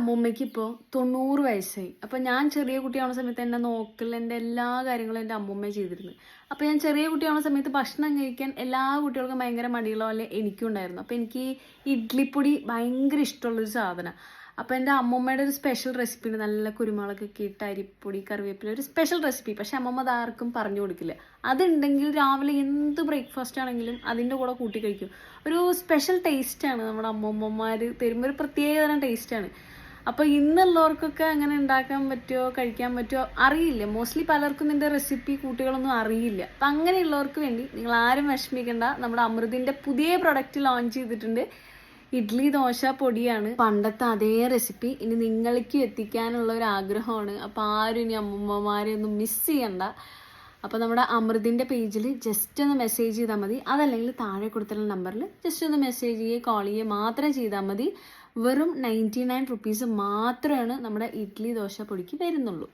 അമ്മൂമ്മയ്ക്ക് ഇപ്പോൾ 90 വയസ്സായി. അപ്പം ഞാൻ ചെറിയ കുട്ടിയാവുന്ന സമയത്ത് എന്നെ നോക്കൽ എൻ്റെ എല്ലാ കാര്യങ്ങളും എൻ്റെ അമ്മൂമ്മ ചെയ്തിരുന്നു. അപ്പോൾ ഞാൻ ചെറിയ കുട്ടിയാവുന്ന സമയത്ത് ഭക്ഷണം കഴിക്കാൻ എല്ലാ കുട്ടികൾക്കും ഭയങ്കര മടിയുള്ള പോലെ എനിക്കും ഉണ്ടായിരുന്നു. അപ്പോൾ എനിക്ക് ഇഡ്ഡലിപ്പൊടി ഭയങ്കര ഇഷ്ടമുള്ളൊരു സാധനം. അപ്പോൾ എൻ്റെ അമ്മൂമ്മയുടെ ഒരു സ്പെഷ്യൽ റെസിപ്പി ഉണ്ട്. നല്ല കുരുമുളകൊക്കെ ഇട്ട് അരിപ്പൊടി കറിവേപ്പില ഒരു സ്പെഷ്യൽ റെസിപ്പി. പക്ഷെ അമ്മമ്മ അത് ആർക്കും പറഞ്ഞു കൊടുക്കില്ല. അതുണ്ടെങ്കിൽ രാവിലെ എന്ത് ബ്രേക്ക്ഫാസ്റ്റ് ആണെങ്കിലും അതിൻ്റെ കൂടെ കൂട്ടി കഴിക്കും. ഒരു സ്പെഷ്യൽ ടേസ്റ്റാണ് നമ്മുടെ അമ്മൂമ്മമാർ തരുമ്പോൾ, ഒരു പ്രത്യേക തരം ടേസ്റ്റാണ്. അപ്പോൾ ഇന്നുള്ളവർക്കൊക്കെ അങ്ങനെ ഉണ്ടാക്കാൻ പറ്റുമോ കഴിക്കാൻ പറ്റുമോ അറിയില്ല. മോസ്റ്റ്ലി പലർക്കും ഇതിൻ്റെ റെസിപ്പി കൂട്ടുകളൊന്നും അറിയില്ല. അപ്പം അങ്ങനെയുള്ളവർക്ക് വേണ്ടി നിങ്ങൾ ആരും വിഷമിക്കേണ്ട. നമ്മുടെ അമൃതിൻ്റെ പുതിയ പ്രൊഡക്റ്റ് ലോഞ്ച് ചെയ്തിട്ടുണ്ട്. ഇഡ്ഡലി ദോശ പൊടിയാണ്. പണ്ടത്തെ അതേ റെസിപ്പി ഇനി നിങ്ങളിലേക്ക് എത്തിക്കാനുള്ള ഒരു ആഗ്രഹമാണ്. അപ്പോൾ ആരും ഇനി അമ്മൂമ്മമാരെ ഒന്നും മിസ് ചെയ്യണ്ട. അപ്പോൾ നമ്മുടെ അമൃതിൻ്റെ പേജിൽ ജസ്റ്റ് ഒന്ന് മെസ്സേജ് ചെയ്താൽ മതി. അതല്ലെങ്കിൽ താഴെ കൊടുത്തുള്ള നമ്പറിൽ ജസ്റ്റ് ഒന്ന് മെസ്സേജ് ചെയ്യുകയോ കോൾ ചെയ്യുകയോ മാത്രം ചെയ്താൽ മതി. വെറും 99 റുപ്പീസ് മാത്രമാണ് നമ്മുടെ ഇഡ്ഡലി ദോശ പൊടിക്ക് വരുന്നുള്ളൂ.